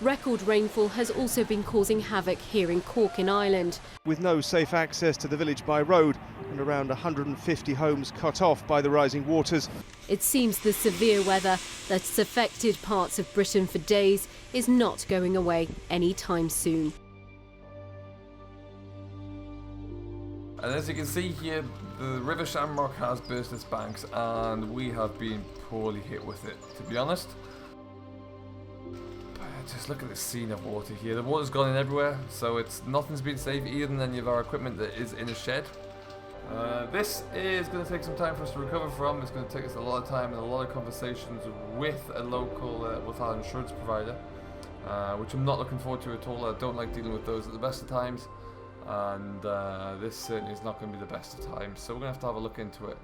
Record rainfall has also been causing havoc here in Cork in Ireland. With no safe access to the village by road and around 150 homes cut off by the rising waters. It seems the severe weather that's affected parts of Britain for days is not going away anytime soon. And as you can see here, the River Shamrock has burst its banks and we have been poorly hit with it, to be honest. Just look at the scene of water here. The water's gone in everywhere, so nothing's been saved, even any of our equipment that is in a shed. This is going to take some time for us to recover from. It's going to take us a lot of time and a lot of conversations with a local, with our insurance provider, which I'm not looking forward to at all. I don't like dealing with those at the best of times, and this certainly is not going to be the best of times. So we're going to have a look into it.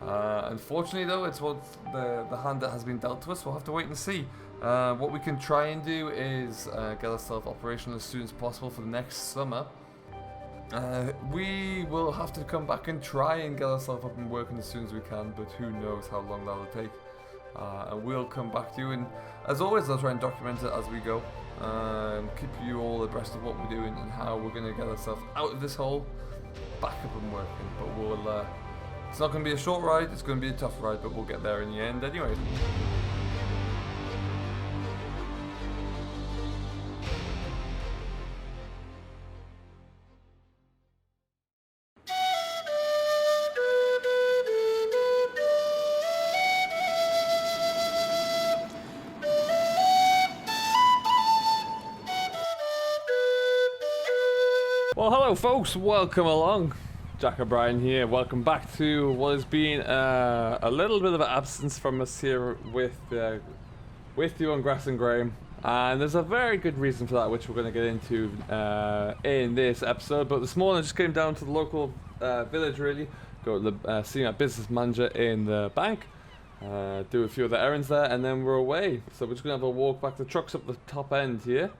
Unfortunately though, it's what the hand that has been dealt to us. We'll have to wait and see. What we can try and do is get ourselves operational as soon as possible for the next summer. We will have to come back and try and get ourselves up and working as soon as we can, but who knows how long that'll take. And we'll come back to you, and as always I'll try and document it as we go, and keep you all abreast of what we're doing and how we're going to get ourselves out of this hole, back up and working. But we'll it's not going to be a short ride, it's going to be a tough ride, but we'll get there in the end anyway. Well, hello folks, welcome along. Jack O'Brien here. Welcome back to what has been a little bit of an absence from us here with you on Grass and Graham, and there's a very good reason for that, which we're going to get into in this episode. But this morning I just came down to the local village, really, go to the see my business manager in the bank, do a few other errands there, and then we're away. So we're just going to have a walk back. The truck's up the top end here.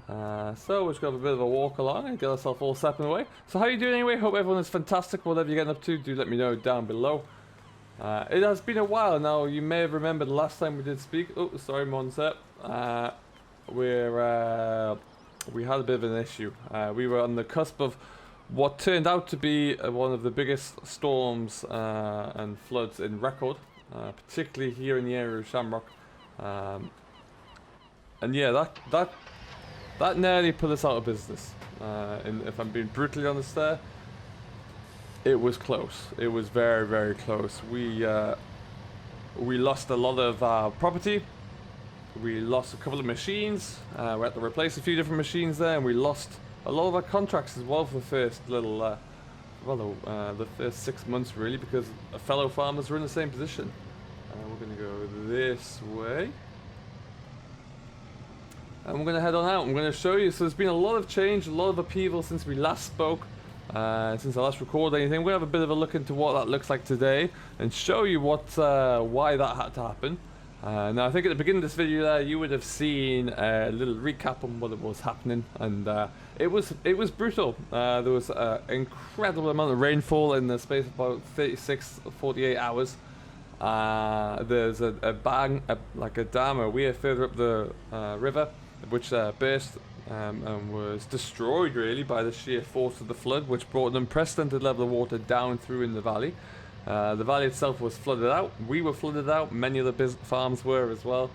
So we're just going to have a bit of a walk along and get ourselves all set and away. So how are you doing anyway? Hope everyone is fantastic. Whatever you're getting up to, do let me know down below. It has been a while now. You may have remembered the last time we did speak. Oh, sorry, Monset. We had a bit of an issue. We were on the cusp of what turned out to be one of the biggest storms and floods in record, particularly here in the area of Shamrock. And yeah, that nearly put us out of business. And if I'm being brutally honest there, it was close. It was very, very close. We lost a lot of property. We lost a couple of machines. We had to replace a few different machines there, and we lost a lot of our contracts as well for the first little, the first 6 months really, because fellow farmers were in the same position. We're going to go this way. And we're going to head on out. I'm going to show you. So there's been a lot of change, a lot of upheaval since we last spoke, since I last recorded anything. We're going to have a bit of a look into what that looks like today and show you why that had to happen. Now I think at the beginning of this video there, you would have seen a little recap on what was happening, and it was brutal. There was an incredible amount of rainfall in the space of about 48 hours. There's like a dam, a weir further up the river, which burst and was destroyed really by the sheer force of the flood, which brought an unprecedented level of water down through in the valley. The valley itself was flooded out. We were flooded out. Many of the farms were as well.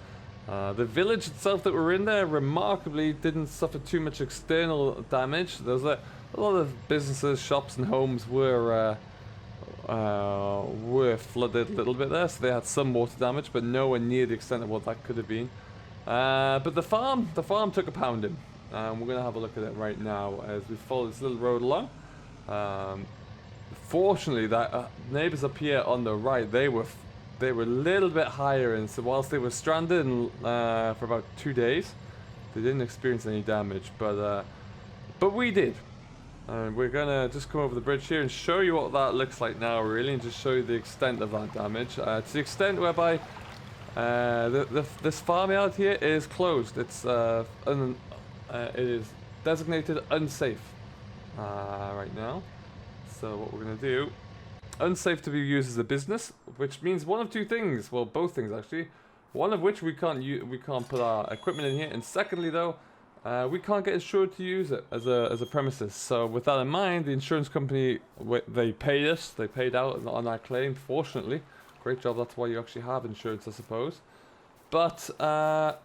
The village itself that we're in there remarkably didn't suffer too much external damage. There was a lot of businesses, shops and homes were flooded a little bit there, so they had some water damage, but nowhere near the extent of what that could have been. But the farm took a pounding. We're going to have a look at it right now as we follow this little road along. Fortunately, that neighbours up here on the right, they were a little bit higher, and so whilst they were stranded for about 2 days, they didn't experience any damage, but we did. And we're gonna just come over the bridge here and show you what that looks like now, really, and just show you the extent of that damage. To the extent whereby this farmyard here is closed. It is designated unsafe right now. So what we're gonna do, unsafe to be used as a business, which means one of two things. Well, both things actually. One of which we can't put our equipment in here, and secondly though, we can't get insured to use it as a premises. So with that in mind, the insurance company, they paid us, they paid out on our claim, fortunately. Great job, that's why you actually have insurance, I suppose. But that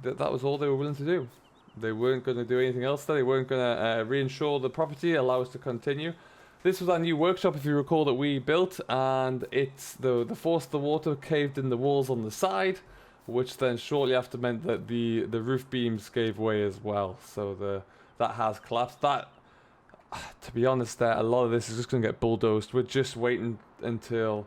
was all they were willing to do. They weren't going to do anything else there. They weren't going to reinsure the property, allow us to continue. This was our new workshop, if you recall, that we built, and it's the force of the water caved in the walls on the side, which then shortly after meant that the roof beams gave way as well. So that has collapsed. That, to be honest, a lot of this is just going to get bulldozed. We're just waiting until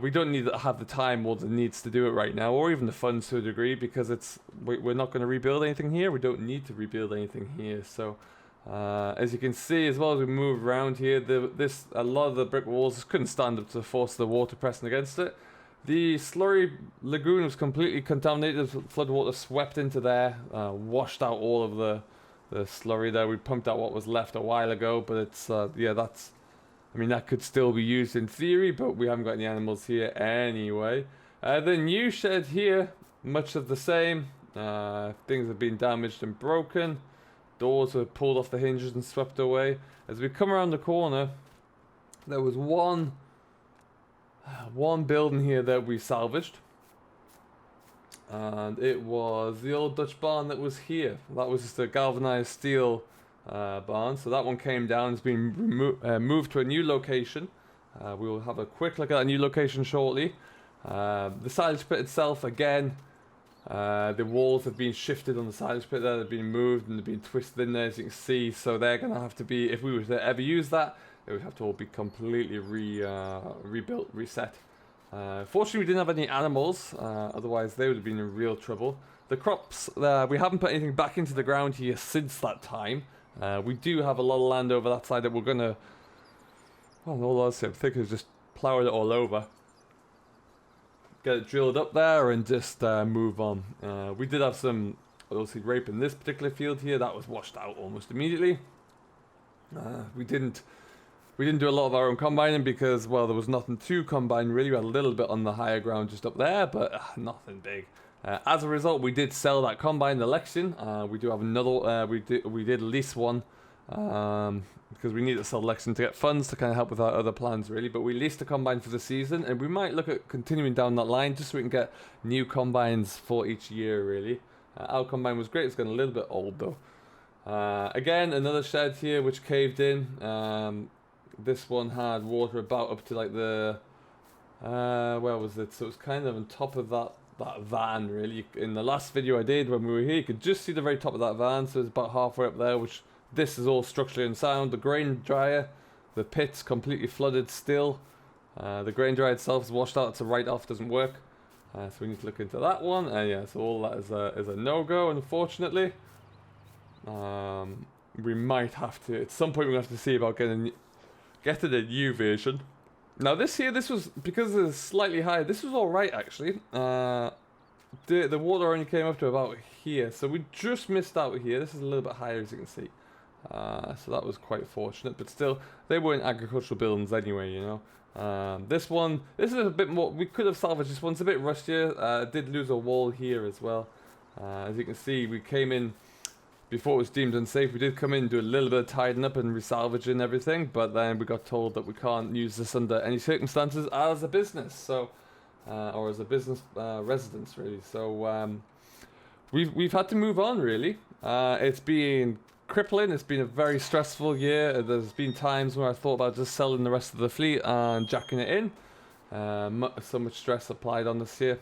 we don't need to have the time or the needs to do it right now, or even the funds to a degree, because we're not going to rebuild anything here. We don't need to rebuild anything here. So as you can see, as well as we move around here, a lot of the brick walls just couldn't stand up to the force of the water pressing against it. The slurry lagoon was completely contaminated. Flood water swept into there, washed out all of the slurry there. We pumped out what was left a while ago, but it's yeah, I mean, that could still be used in theory, but we haven't got any animals here anyway. The new shed here, much of the same. Things have been damaged and broken. Doors were pulled off the hinges and swept away. As we come around the corner, there was one building here that we salvaged. And it was the old Dutch barn that was here. That was just a galvanized steel barn. So that one came down. It's been moved to a new location. We will have a quick look at that new location shortly. The silage pit itself, again, the walls have been shifted on the silage pit there. They've been moved and they've been twisted in there, as you can see. So they're going to have to be, if we were to ever use that, it would have to all be completely rebuilt, reset. Fortunately, we didn't have any animals, otherwise they would have been in real trouble. The crops, we haven't put anything back into the ground here since that time. We do have a lot of land over that side that we're going to, well, all I think is just plough it all over. Get it drilled up there and just move on. We did have some, obviously, rape in this particular field here. That was washed out almost immediately. We didn't do a lot of our own combining because, well, there was nothing to combine really. We had a little bit on the higher ground just up there, but nothing big. As a result, we did sell that combine, the Lexion. We do have another, we did lease one because we need to sell Lexion to get funds to kind of help with our other plans really. But we leased a combine for the season, and we might look at continuing down that line just so we can get new combines for each year really. Our combine was great. It's getting a little bit old though. Again, another shed here which caved in. This one had water about up to like the where was it? So it was kind of on top of that van really. In the last video I did when we were here, you could just see the very top of that van, so it's about halfway up there, which this is all structurally unsound. The grain dryer, the pit's completely flooded still. The grain dryer itself is washed out, it's a write-off, doesn't work. So we need to look into that one. Yeah, so all that is a no-go, unfortunately. We might have to, at some point we're going to have to see about getting a new version. Now this was, because it's slightly higher, this was alright actually. The water only came up to about here, so we just missed out here. This is a little bit higher, as you can see. So that was quite fortunate, but still, they weren't agricultural buildings anyway, you know. This is a bit more, we could have salvaged this one. It's a bit rustier. Did lose a wall here as well. As you can see, we came in before it was deemed unsafe. We did come in and do a little bit of tidying up and resalvaging everything, but then we got told that we can't use this under any circumstances as a business, so or as a business residence really. So we've had to move on really. It's been crippling. It's been a very stressful year. There's been times where I thought about just selling the rest of the fleet and jacking it in. So much stress applied on this year.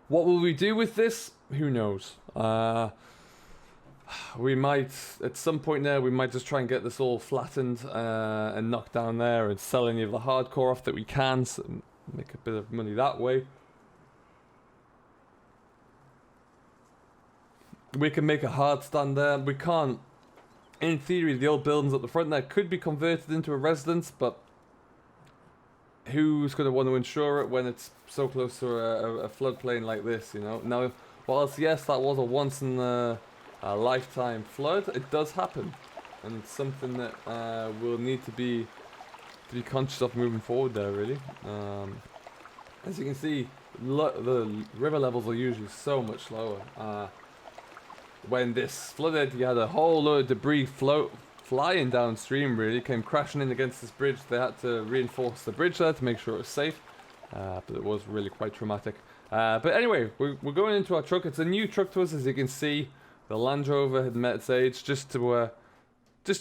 What will we do with this? Who knows? We might, at some point there, we might just try and get this all flattened and knocked down there and sell any of the hardcore off that we can, so make a bit of money that way. We can make a hard stand there. We can't, in theory, the old buildings at the front there could be converted into a residence, but who's going to want to insure it when it's so close to a floodplain like this, you know? Now, whilst yes, that was a once in a lifetime flood, it does happen, and it's something that we'll need to be conscious of moving forward there really. As you can see, the river levels are usually so much lower. When this flooded, you had a whole load of debris flying downstream, really. Came crashing in against this bridge. They had to reinforce the bridge there to make sure it was safe. But it was really quite traumatic. But anyway, we're going into our truck. It's a new truck to us, as you can see. The Land Rover had met its age just to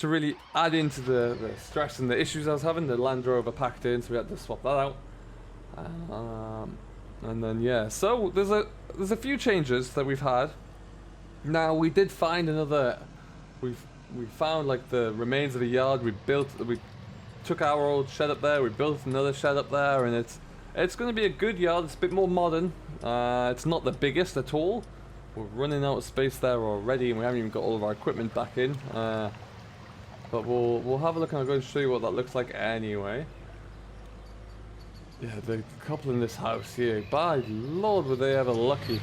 really add into the stress and the issues I was having. The Land Rover packed in, so we had to swap that out. And then yeah, so there's a few changes that we've had. Now we did find another. We found like the remains of a yard. We took our old shed up there. We built another shed up there, and it's going to be a good yard. It's a bit more modern. It's not the biggest at all. We're running out of space there already, and we haven't even got all of our equipment back in. But we'll have a look, and I'll go and show you what that looks like anyway. Yeah, the couple in this house here, by Lord, were they ever lucky.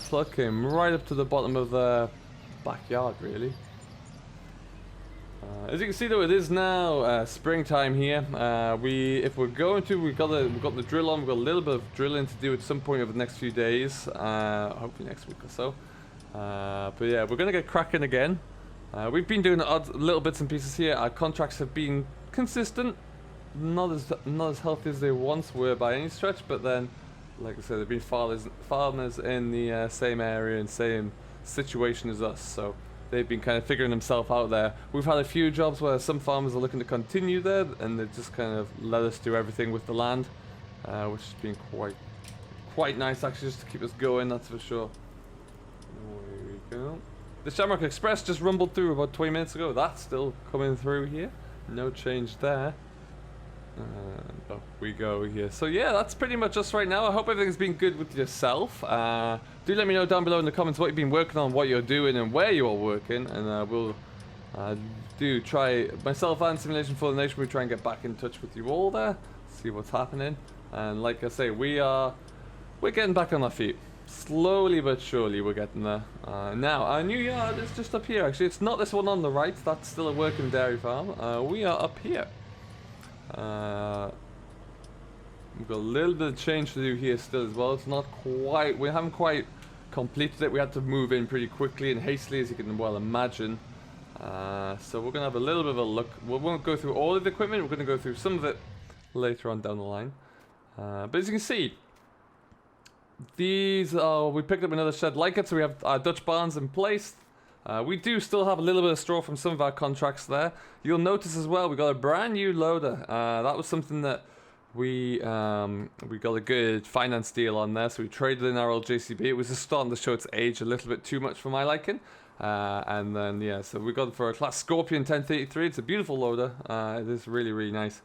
Flood came right up to the bottom of the backyard, really. As you can see, though, it is now springtime here. If we're going to, we've got the drill on. We've got a little bit of drilling to do at some point over the next few days. Hopefully next week or so. But yeah, we're gonna get cracking again. We've been doing odd little bits and pieces here. Our contracts have been consistent, not as healthy as they once were by any stretch. But then, like I said, there've been farmers in the same area and same situation as us, so they've been kind of figuring themselves out there. We've had a few jobs where some farmers are looking to continue there, and they've just kind of let us do everything with the land, which has been quite nice actually, just to keep us going, that's for sure. There we go. The Shamrock Express just rumbled through about 20 minutes ago. That's still coming through here. No change there. Up we go here. So yeah, that's pretty much us right now. I hope everything's been good with yourself. Do let me know down below in the comments what you've been working on, what you're doing, and where you are working, and we'll do try, myself and Simulation for the Nation, we try and get back in touch with you all there, see what's happening. And like I say, we're getting back on our feet. Slowly but surely we're getting there. Now, our new yard is just up here actually. It's not this one on the right, that's still a working dairy farm. We are up here. We've got a little bit of change to do here still as well. It's not quite, we haven't quite completed it. We had to move in pretty quickly and hastily, as you can well imagine. So we're going to have a little bit of a look. We won't go through all of the equipment. We're going to go through some of it later on down the line. But as you can see, these are, we picked up another shed like it, so we have our Dutch barns in place. We do still have a little bit of straw from some of our contracts there. You'll notice as well we got a brand new loader. That was something that we got a good finance deal on there, so we traded in our old JCB. It was just starting to show its age a little bit too much for my liking. And then yeah, so we got it for a class Scorpion 1033. It's a beautiful loader. It is really, really nice.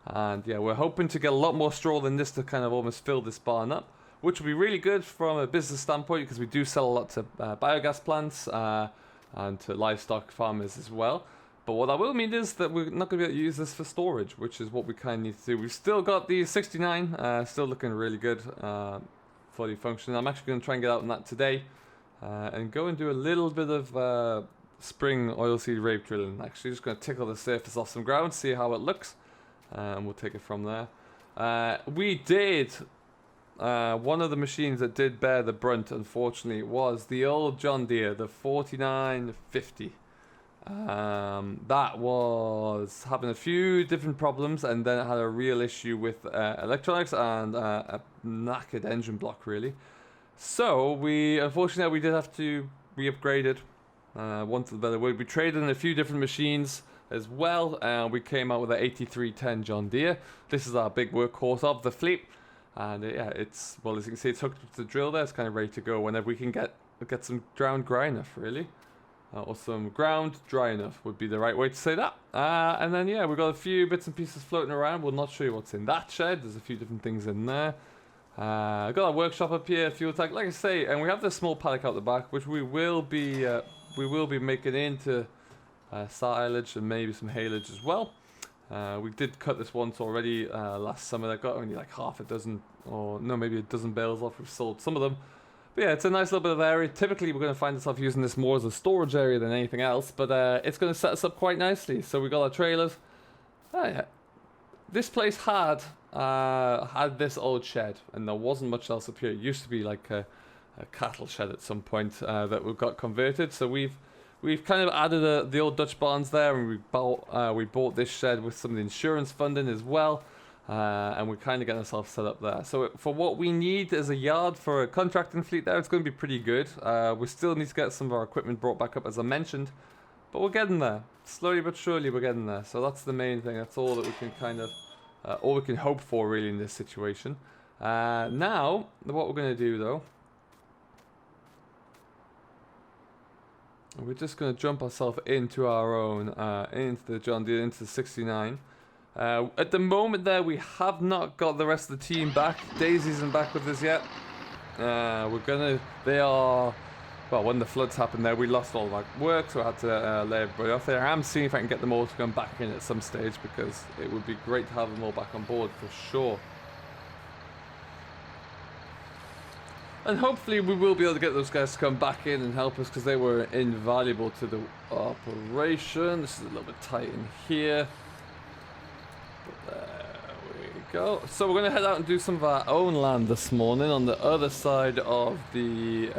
And yeah, we're hoping to get a lot more straw than this to kind of almost fill this barn up, which will be really good from a business standpoint, because we do sell a lot to biogas plants and to livestock farmers as well. But what that will mean is that we're not going to be able to use this for storage, which is what we kind of need to do. We've still got the 69, still looking really good, fully functioning. I'm actually going to try and get out on that today and go and do a little bit of spring oilseed rape drilling. Actually, just going to tickle the surface off some ground, see how it looks, and we'll take it from there. We did... one of the machines that did bear the brunt, unfortunately, was the old John Deere, the 4950. That was having a few different problems, and then it had a real issue with electronics and a knackered engine block, really. So unfortunately, we did have to re-upgrade it. Want the better word. We traded in a few different machines as well. We came out with an 8310 John Deere. This is our big workhorse of the fleet. And yeah, it's, well, as you can see, it's hooked up to the drill there. It's kind of ready to go whenever we can get some ground dry enough, really. Or some ground dry enough would be the right way to say that. And then, yeah, we've got a few bits and pieces floating around. We'll not show you what's in that shed. There's a few different things in there. I've got our workshop up here, fuel tank, like I say, and we have this small paddock out the back, which we will be making into silage and maybe some haylage as well. We did cut this once already last summer. I got only like half a dozen, or no, maybe a dozen bales off. We've sold some of them. But yeah, it's a nice little bit of area. Typically, we're going to find ourselves using this more as a storage area than anything else, but it's going to set us up quite nicely. So we got our trailers. Oh yeah, this place had this old shed, and there wasn't much else up here. It used to be like a cattle shed at some point that we got converted. So we've kind of added the old Dutch barns there, and we bought this shed with some of the insurance funding as well. And we're kind of getting ourselves set up there. So for what we need as a yard for a contracting fleet there, it's going to be pretty good. We still need to get some of our equipment brought back up, as I mentioned. But we're getting there. Slowly but surely we're getting there. So that's the main thing. That's all that we can kind of, all we can hope for really in this situation. Now, what we're going to do though, we're just going to jump ourselves into our own, into the John Deere, into the 69. At the moment there, we have not got the rest of the team back. Daisy isn't back with us yet. They are, well, when the floods happened there, we lost all of our work, so I had to lay everybody off there. I'm seeing if I can get them all to come back in at some stage, because it would be great to have them all back on board for sure. And hopefully we will be able to get those guys to come back in and help us, because they were invaluable to the operation. This is a little bit tight in here. There we go. So we're going to head out and do some of our own land this morning on the other side of the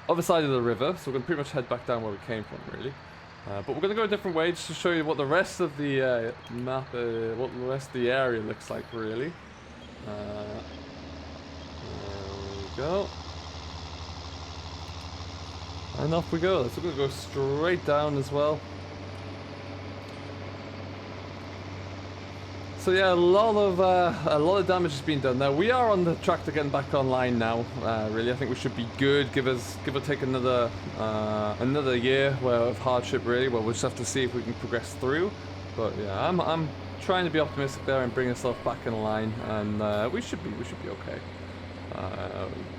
river. So we're going to pretty much head back down where we came from, really. But we're going to go a different way just to show you what the rest of the map, what the rest of the area looks like, really. There we go. And off we go. So we're going to go straight down as well. So yeah, a lot of damage has been done there. We are on the track to getting back online now. Really, I think we should be good. Give or take another year of hardship, really. Well, we'll just have to see if we can progress through. But yeah, I'm trying to be optimistic there and bring ourselves back in line, and we should be okay.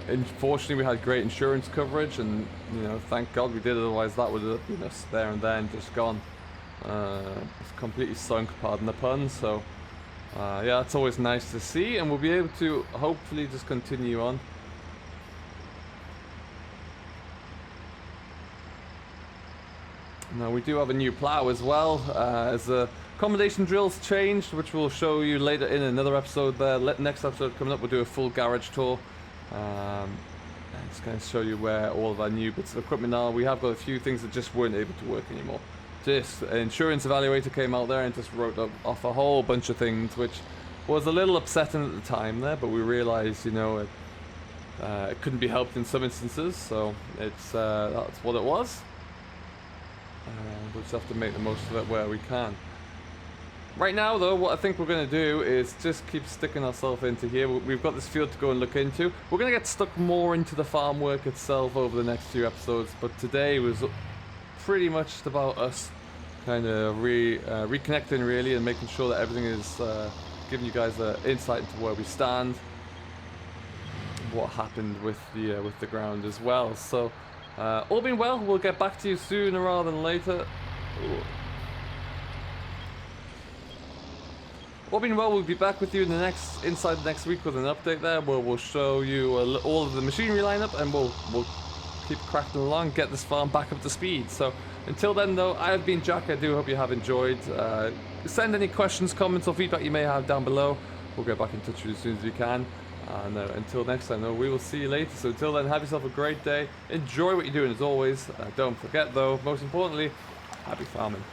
Unfortunately, we had great insurance coverage, and thank God we did. Otherwise, that would have been us there and then, just gone. It's completely sunk, pardon the pun. So. Yeah, it's always nice to see, and we'll be able to hopefully just continue on. Now we do have a new plow as well, as the accommodation drills changed, which we'll show you later in another episode there. Next episode coming up, we'll do a full garage tour. And it's going to show you where all of our new bits of equipment are. We have got a few things that just weren't able to work anymore. This insurance evaluator came out there and just wrote off a whole bunch of things, which was a little upsetting at the time there, but we realized, it couldn't be helped in some instances, so that's what it was. We'll just have to make the most of it where we can. Right now, though, what I think we're going to do is just keep sticking ourselves into here. We've got this field to go and look into. We're going to get stuck more into the farm work itself over the next few episodes, but today was pretty much just about us kind of reconnecting, really, and making sure that everything is giving you guys an insight into where we stand, what happened with the ground as well. So all being well, we'll get back to you sooner rather than later. All being well, we'll be back with you in inside next week with an update there, where we'll show you all of the machinery lineup, and we'll keep cracking along, get this farm back up to speed. So until then, though, I have been Jack. I do hope you have enjoyed. Send any questions, comments, or feedback you may have down below. We'll get back in touch with you as soon as we can. And until next time, though, we will see you later. So until then, have yourself a great day. Enjoy what you're doing as always. Don't forget, though, most importantly, happy farming.